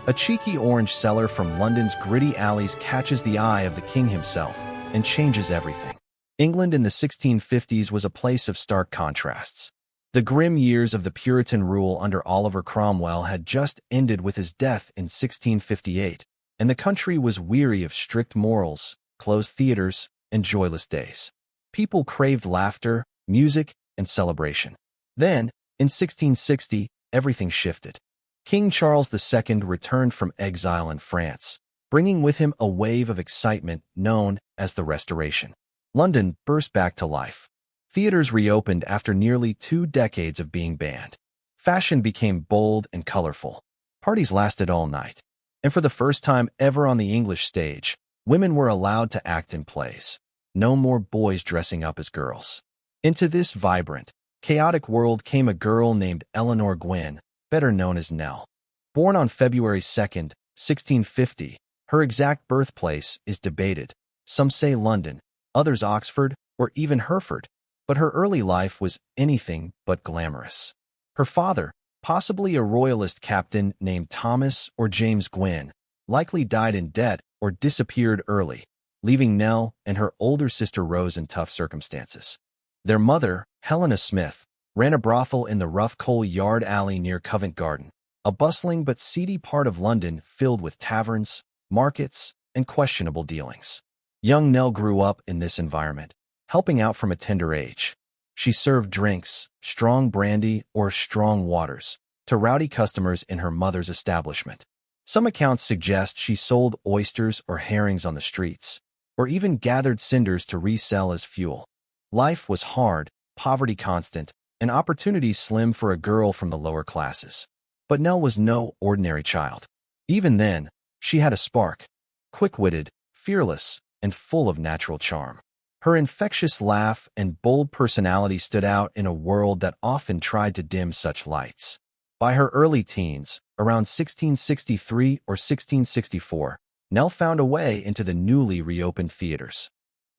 A cheeky orange seller from London's gritty alleys catches the eye of the king himself and changes everything. England in the 1650s was a place of stark contrasts. The grim years of the Puritan rule under Oliver Cromwell had just ended with his death in 1658, and the country was weary of strict morals, closed theaters, and joyless days. People craved laughter, music, and celebration. Then, in 1660, everything shifted. King Charles II returned from exile in France, bringing with him a wave of excitement known as the Restoration. London burst back to life. Theaters reopened after nearly 2 decades of being banned. Fashion became bold and colorful. Parties lasted all night. And for the first time ever on the English stage, women were allowed to act in plays. No more boys dressing up as girls. Into this vibrant, chaotic world came a girl named Eleanor Gwyn, better known as Nell. Born on February 2nd, 1650, her exact birthplace is debated. Some say London, others Oxford, or even Hereford. But her early life was anything but glamorous. Her father, possibly a royalist captain named Thomas or James Gwyn, likely died in debt or disappeared early, leaving Nell and her older sister Rose in tough circumstances. Their mother, Helena Smith, ran a brothel in the rough Coal Yard alley near Covent Garden, a bustling but seedy part of London filled with taverns, markets, and questionable dealings. Young Nell grew up in this environment, helping out from a tender age. She served drinks, strong brandy or strong waters, to rowdy customers in her mother's establishment. Some accounts suggest she sold oysters or herrings on the streets, or even gathered cinders to resell as fuel. Life was hard, poverty constant, and opportunities slim for a girl from the lower classes. But Nell was no ordinary child. Even then, she had a spark. Quick-witted, fearless, and full of natural charm. Her infectious laugh and bold personality stood out in a world that often tried to dim such lights. By her early teens, around 1663 or 1664, Nell found a way into the newly reopened theaters.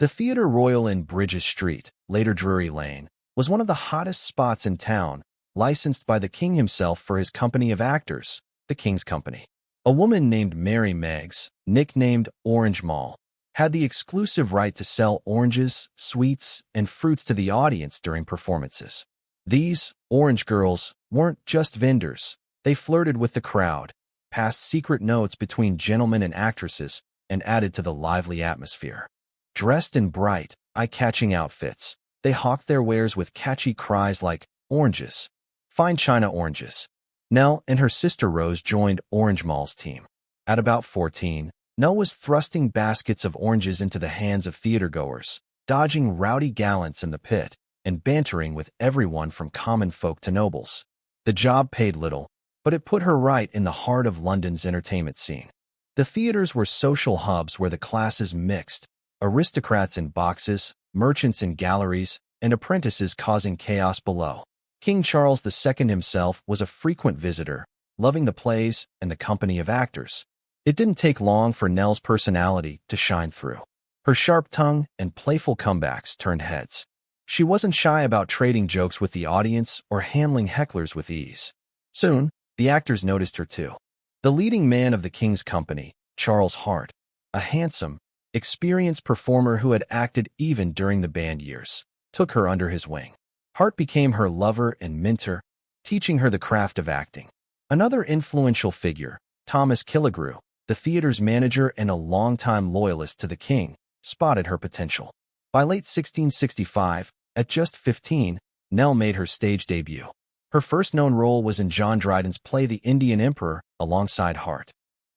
The Theatre Royal in Bridges Street, later Drury Lane, was one of the hottest spots in town, licensed by the king himself for his company of actors, the King's Company. A woman named Mary Meggs, nicknamed Orange Moll, had the exclusive right to sell oranges, sweets, and fruits to the audience during performances. These orange girls weren't just vendors. They flirted with the crowd, passed secret notes between gentlemen and actresses, and added to the lively atmosphere. Dressed in bright, eye-catching outfits, they hawked their wares with catchy cries like, "Oranges! Fine China oranges!" Nell and her sister Rose joined Orange Moll's team. At about 14, Nell was thrusting baskets of oranges into the hands of theatergoers, dodging rowdy gallants in the pit, and bantering with everyone from common folk to nobles. The job paid little, but it put her right in the heart of London's entertainment scene. The theaters were social hubs where the classes mixed, aristocrats in boxes, merchants in galleries, and apprentices causing chaos below. King Charles II himself was a frequent visitor, loving the plays and the company of actors. It didn't take long for Nell's personality to shine through. Her sharp tongue and playful comebacks turned heads. She wasn't shy about trading jokes with the audience or handling hecklers with ease. Soon, the actors noticed her too. The leading man of the King's Company, Charles Hart, a handsome, experienced performer who had acted even during the band years, took her under his wing. Hart became her lover and mentor, teaching her the craft of acting. Another influential figure, Thomas Killigrew, the theater's manager and a longtime loyalist to the king, spotted her potential. By late 1665, at just 15, Nell made her stage debut. Her first known role was in John Dryden's play The Indian Emperor alongside Hart.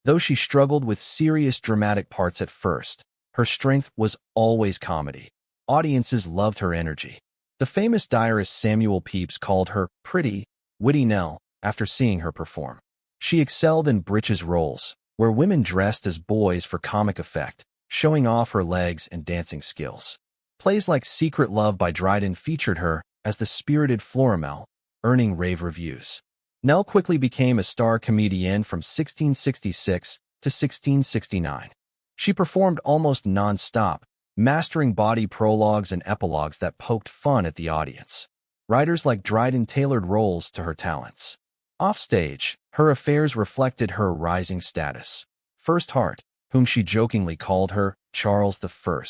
Though she struggled with serious dramatic parts at first, her strength was always comedy. Audiences loved her energy. The famous diarist Samuel Pepys called her pretty, witty Nell after seeing her perform. She excelled in breeches roles, where women dressed as boys for comic effect, showing off her legs and dancing skills. Plays like Secret Love by Dryden featured her as the spirited Florimel, earning rave reviews. Nell quickly became a star comedienne from 1666 to 1669. She performed almost non-stop, mastering body prologues and epilogues that poked fun at the audience. Writers like Dryden tailored roles to her talents. Offstage, her affairs reflected her rising status. First Hart, whom she jokingly called her Charles I,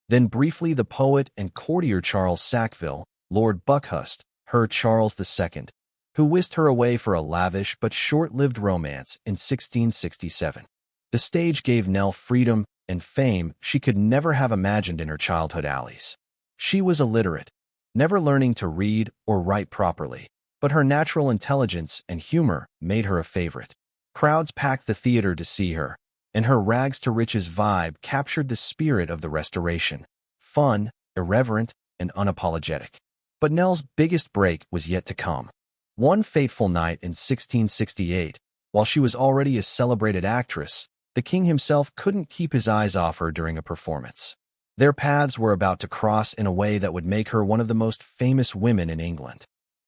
then briefly the poet and courtier Charles Sackville, Lord Buckhurst, her Charles II, who whisked her away for a lavish but short-lived romance in 1667. The stage gave Nell freedom and fame she could never have imagined in her childhood alleys. She was illiterate, never learning to read or write properly, but her natural intelligence and humor made her a favorite. Crowds packed the theater to see her, and her rags-to-riches vibe captured the spirit of the Restoration: fun, irreverent, and unapologetic. But Nell's biggest break was yet to come. One fateful night in 1668, while she was already a celebrated actress, the king himself couldn't keep his eyes off her during a performance. Their paths were about to cross in a way that would make her one of the most famous women in England.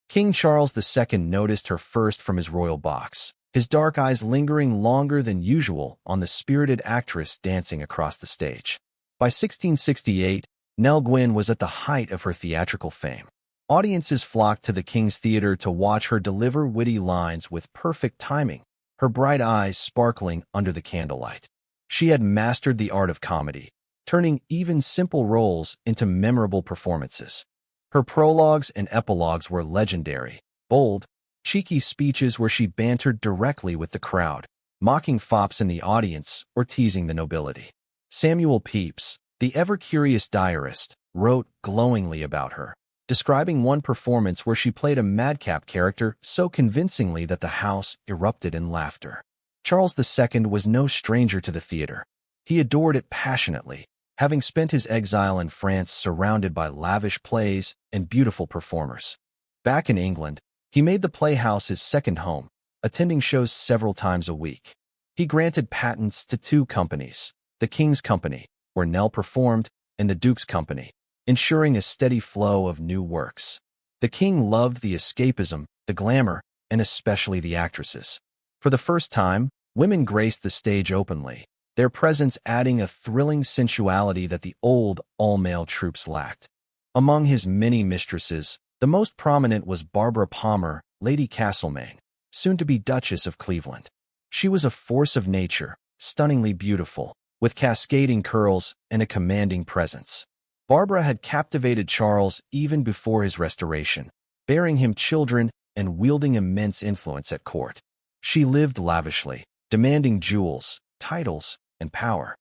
King Charles II noticed her first from his royal box, his dark eyes lingering longer than usual on the spirited actress dancing across the stage. By 1668, Nell Gwyn was at the height of her theatrical fame. Audiences flocked to the King's Theatre to watch her deliver witty lines with perfect timing, her bright eyes sparkling under the candlelight. She had mastered the art of comedy, turning even simple roles into memorable performances. Her prologues and epilogues were legendary, bold, cheeky speeches where she bantered directly with the crowd, mocking fops in the audience or teasing the nobility. Samuel Pepys, the ever-curious diarist, wrote glowingly about her, describing one performance where she played a madcap character so convincingly that the house erupted in laughter. Charles II was no stranger to the theater. He adored it passionately, having spent his exile in France surrounded by lavish plays and beautiful performers. Back in England, he made the Playhouse his second home, attending shows several times a week. He granted patents to two companies, the King's Company, where Nell performed, and the Duke's Company, ensuring a steady flow of new works. The king loved the escapism, the glamour, and especially the actresses. For the first time, women graced the stage openly, their presence adding a thrilling sensuality that the old, all-male troops lacked. Among his many mistresses, the most prominent was Barbara Palmer, Lady Castlemaine, soon to be Duchess of Cleveland. She was a force of nature, stunningly beautiful, with cascading curls and a commanding presence. Barbara had captivated Charles even before his restoration, bearing him children and wielding immense influence at court. She lived lavishly, demanding jewels, titles, and power.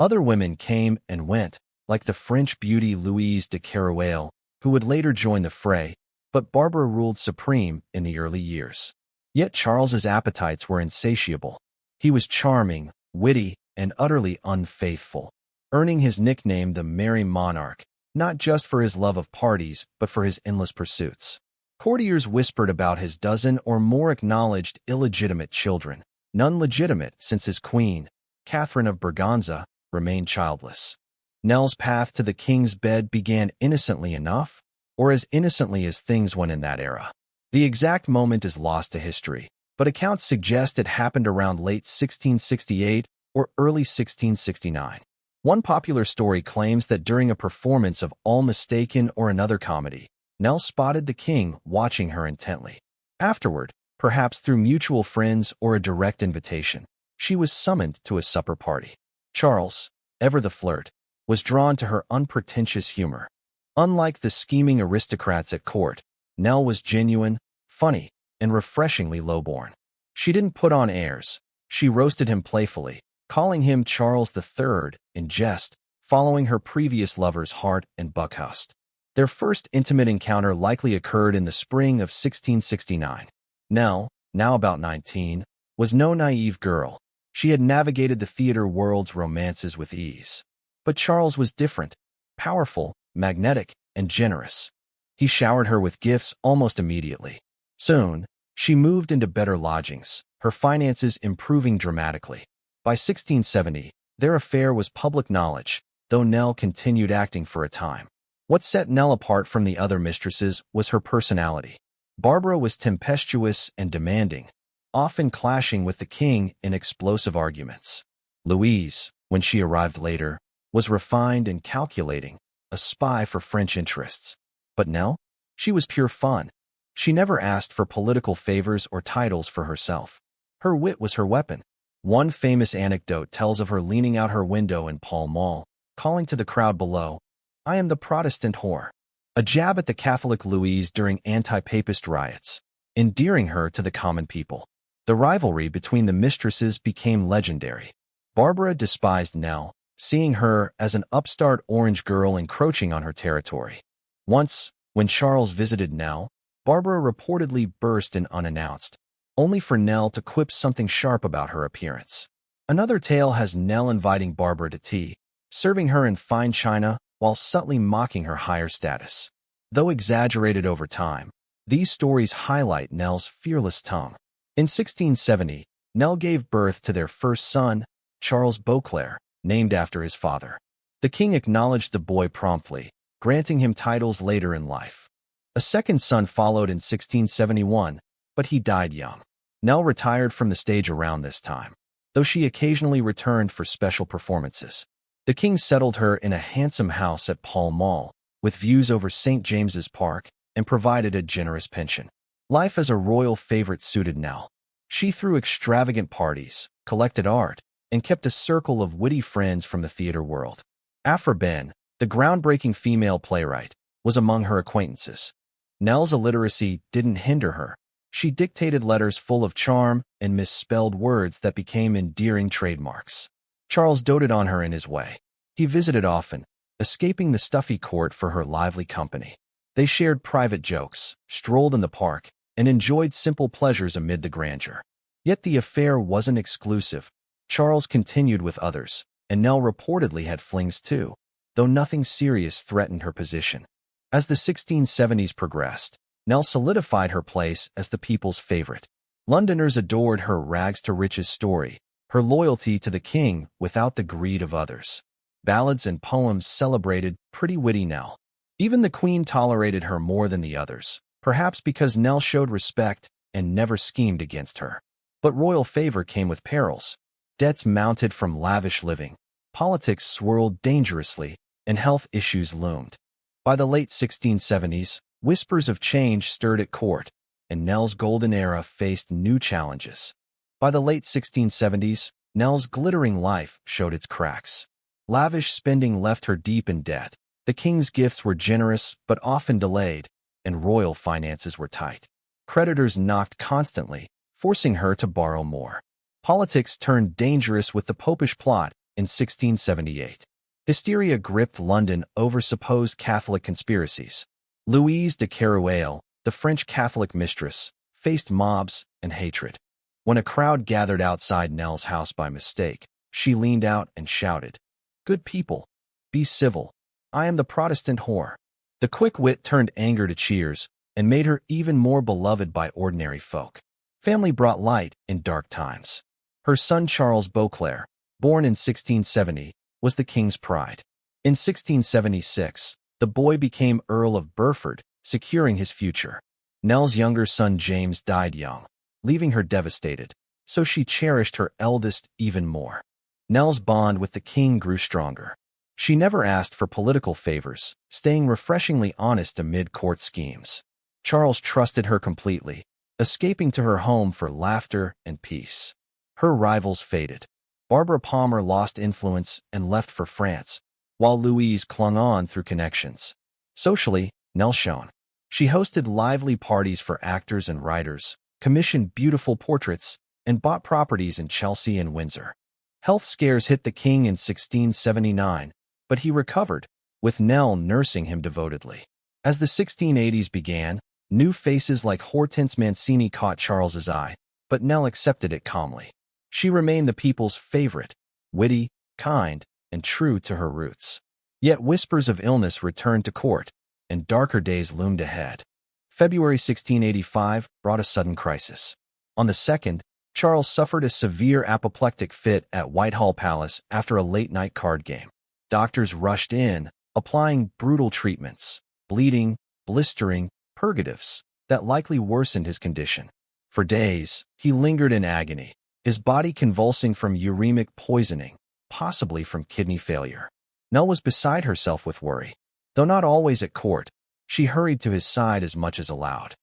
Other women came and went, like the French beauty Louise de Keroualle, who would later join the fray, but Barbara ruled supreme in the early years. Yet Charles's appetites were insatiable. He was charming, witty, and utterly unfaithful, earning his nickname the Merry Monarch, not just for his love of parties, but for his endless pursuits. Courtiers whispered about his dozen or more acknowledged illegitimate children, none legitimate since his queen, Catherine of Braganza, remained childless. Nell's path to the king's bed began innocently enough, or as innocently as things went in that era. The exact moment is lost to history, but accounts suggest it happened around late 1668 or early 1669. One popular story claims that during a performance of All Mistaken or another comedy, Nell spotted the king watching her intently. Afterward, perhaps through mutual friends or a direct invitation, she was summoned to a supper party. Charles, ever the flirt, was drawn to her unpretentious humor. Unlike the scheming aristocrats at court, Nell was genuine, funny, and refreshingly low-born. She didn't put on airs. She roasted him playfully, calling him Charles III in jest, following her previous lovers Hart and Buckhurst. Their first intimate encounter likely occurred in the spring of 1669. Nell, now about 19, was no naive girl. She had navigated the theater world's romances with ease. But Charles was different, powerful, magnetic, and generous. He showered her with gifts almost immediately. Soon, she moved into better lodgings, her finances improving dramatically. By 1670, their affair was public knowledge, though Nell continued acting for a time. What set Nell apart from the other mistresses was her personality. Barbara was tempestuous and demanding, often clashing with the king in explosive arguments. Louise, when she arrived later, was refined and calculating, a spy for French interests. But Nell? She was pure fun. She never asked for political favors or titles for herself. Her wit was her weapon. One famous anecdote tells of her leaning out her window in Pall Mall, calling to the crowd below, "I am the Protestant whore," a jab at the Catholic Louise during anti-Papist riots, endearing her to the common people. The rivalry between the mistresses became legendary. Barbara despised Nell, seeing her as an upstart orange girl encroaching on her territory. Once, when Charles visited Nell, Barbara reportedly burst in unannounced, only for Nell to quip something sharp about her appearance. Another tale has Nell inviting Barbara to tea, serving her in fine china while subtly mocking her higher status. Though exaggerated over time, these stories highlight Nell's fearless tongue. In 1670, Nell gave birth to their first son, Charles Beauclerc, named after his father. The king acknowledged the boy promptly, granting him titles later in life. A second son followed in 1671, but he died young. Nell retired from the stage around this time, though she occasionally returned for special performances. The king settled her in a handsome house at Pall Mall, with views over St James's Park, and provided a generous pension. Life as a royal favorite suited Nell. She threw extravagant parties, collected art, and kept a circle of witty friends from the theater world. Aphra Behn, the groundbreaking female playwright, was among her acquaintances. Nell's illiteracy didn't hinder her. She dictated letters full of charm and misspelled words that became endearing trademarks. Charles doted on her in his way. He visited often, escaping the stuffy court for her lively company. They shared private jokes, strolled in the park, and enjoyed simple pleasures amid the grandeur. Yet the affair wasn't exclusive. Charles continued with others, and Nell reportedly had flings too, though nothing serious threatened her position. As the 1670s progressed, Nell solidified her place as the people's favorite. Londoners adored her rags-to-riches story, her loyalty to the king without the greed of others. Ballads and poems celebrated Pretty Witty Nell. Even the queen tolerated her more than the others, perhaps because Nell showed respect and never schemed against her. But royal favor came with perils. Debts mounted from lavish living, politics swirled dangerously, and health issues loomed. By the late 1670s, whispers of change stirred at court, and Nell's golden era faced new challenges. By the late 1670s, Nell's glittering life showed its cracks. Lavish spending left her deep in debt. The king's gifts were generous but often delayed, and royal finances were tight. Creditors knocked constantly, forcing her to borrow more. Politics turned dangerous with the Popish Plot in 1678. Hysteria gripped London over supposed Catholic conspiracies. Louise de Keroualle, the French Catholic mistress, faced mobs and hatred. When a crowd gathered outside Nell's house by mistake, she leaned out and shouted, "Good people, be civil. I am the Protestant whore." The quick wit turned anger to cheers and made her even more beloved by ordinary folk. Family brought light in dark times. Her son Charles Beauclerc, born in 1670, was the king's pride. In 1676, the boy became Earl of Burford, securing his future. Nell's younger son James died young, leaving her devastated, so she cherished her eldest even more. Nell's bond with the king grew stronger. She never asked for political favors, staying refreshingly honest amid court schemes. Charles trusted her completely, escaping to her home for laughter and peace. Her rivals faded. Barbara Palmer lost influence and left for France, while Louise clung on through connections. Socially, Nell shone. She hosted lively parties for actors and writers, commissioned beautiful portraits, and bought properties in Chelsea and Windsor. Health scares hit the king in 1679, but he recovered, with Nell nursing him devotedly. As the 1680s began, new faces like Hortense Mancini caught Charles's eye, but Nell accepted it calmly. She remained the people's favorite, witty, kind, and true to her roots. Yet whispers of illness returned to court, and darker days loomed ahead. February 1685 brought a sudden crisis. On the 2nd, Charles suffered a severe apoplectic fit at Whitehall Palace after a late-night card game. Doctors rushed in, applying brutal treatments, bleeding, blistering, purgatives, that likely worsened his condition. For days, he lingered in agony, his body convulsing from uremic poisoning, possibly from kidney failure. Nell was beside herself with worry. Though not always at court, she hurried to his side as much as allowed.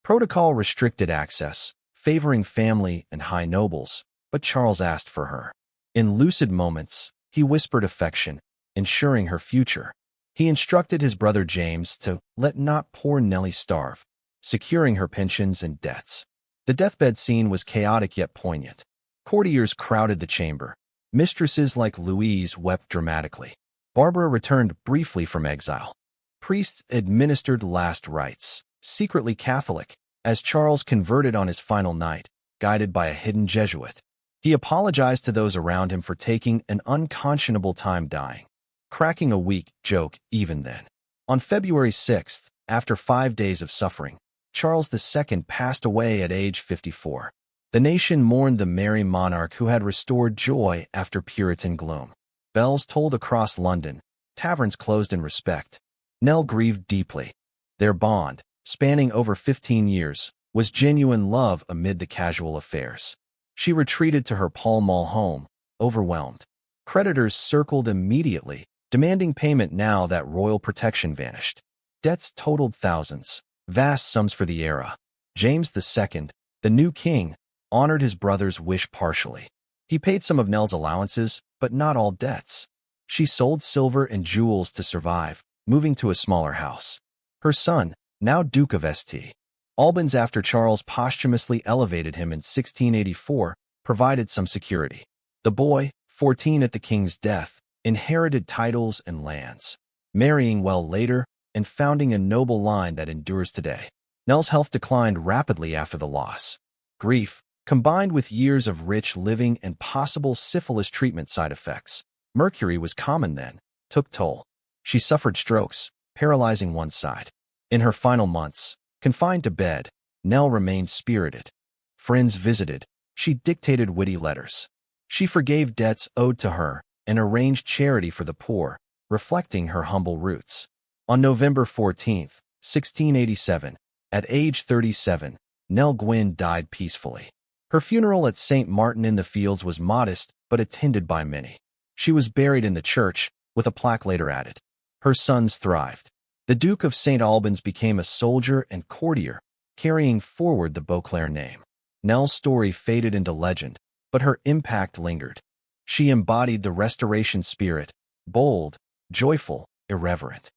Protocol restricted access, favoring family and high nobles, but Charles asked for her. In lucid moments, he whispered affection, ensuring her future. He instructed his brother James to let not poor Nellie starve, securing her pensions and debts. The deathbed scene was chaotic yet poignant. Courtiers crowded the chamber. Mistresses like Louise wept dramatically. Barbara returned briefly from exile. Priests administered last rites, secretly Catholic, as Charles converted on his final night, guided by a hidden Jesuit. He apologized to those around him for taking an unconscionable time dying, cracking a weak joke even then. On February 6th, after 5 days of suffering, Charles II passed away at age 54. The nation mourned the merry monarch who had restored joy after Puritan gloom. Bells tolled across London, taverns closed in respect. Nell grieved deeply. Their bond, spanning over 15 years, was genuine love amid the casual affairs. She retreated to her Pall Mall home, overwhelmed. Creditors circled immediately, demanding payment now that royal protection vanished. Debts totaled thousands, vast sums for the era. James II, the new king, honored his brother's wish partially. He paid some of Nell's allowances, but not all debts. She sold silver and jewels to survive, moving to a smaller house. Her son, now Duke of St Albans after Charles posthumously elevated him in 1684, provided some security. The boy, 14 at the king's death, inherited titles and lands, marrying well later and founding a noble line that endures today. Nell's health declined rapidly after the loss. Grief, combined with years of rich living and possible syphilis treatment side effects, mercury was common then, took toll. She suffered strokes, paralyzing one side. In her final months, confined to bed, Nell remained spirited. Friends visited. She dictated witty letters. She forgave debts owed to her and arranged charity for the poor, reflecting her humble roots. On November 14, 1687, at age 37, Nell Gwyn died peacefully. Her funeral at St. Martin-in-the-Fields was modest but attended by many. She was buried in the church, with a plaque later added. Her sons thrived. The Duke of St. Albans became a soldier and courtier, carrying forward the Beauclerc name. Nell's story faded into legend, but her impact lingered. She embodied the Restoration spirit, bold, joyful, irreverent.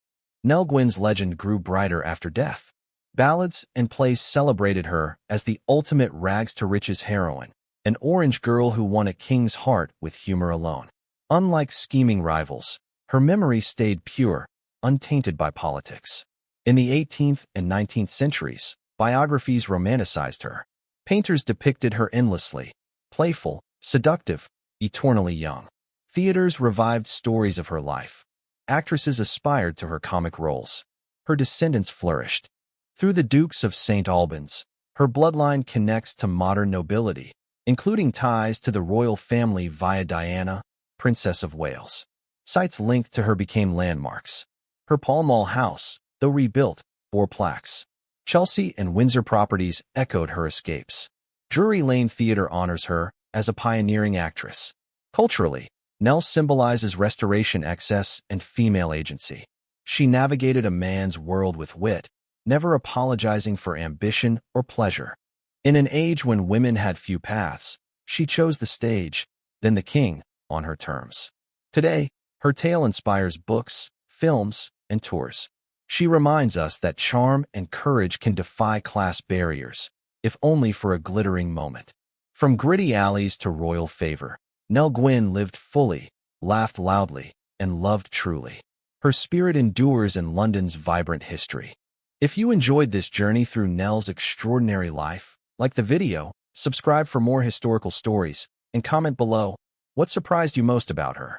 Nell Gwyn's legend grew brighter after death. Ballads and plays celebrated her as the ultimate rags-to-riches heroine, an orange girl who won a king's heart with humor alone. Unlike scheming rivals, her memory stayed pure, untainted by politics. In the 18th and 19th centuries, biographies romanticized her. Painters depicted her endlessly, playful, seductive, eternally young. Theaters revived stories of her life. Actresses aspired to her comic roles. Her descendants flourished. Through the Dukes of St. Albans, her bloodline connects to modern nobility, including ties to the royal family via Diana, Princess of Wales. Sites linked to her became landmarks. Her Pall Mall house, though rebuilt, bore plaques. Chelsea and Windsor properties echoed her escapes. Drury Lane Theatre honors her as a pioneering actress. Culturally, Nell symbolizes restoration excess and female agency. She navigated a man's world with wit, never apologizing for ambition or pleasure. In an age when women had few paths, she chose the stage, then the king, on her terms. Today, her tale inspires books, films, and tours. She reminds us that charm and courage can defy class barriers, if only for a glittering moment. From gritty alleys to royal favor, Nell Gwyn lived fully, laughed loudly, and loved truly. Her spirit endures in London's vibrant history. If you enjoyed this journey through Nell's extraordinary life, like the video, subscribe for more historical stories, and comment below what surprised you most about her.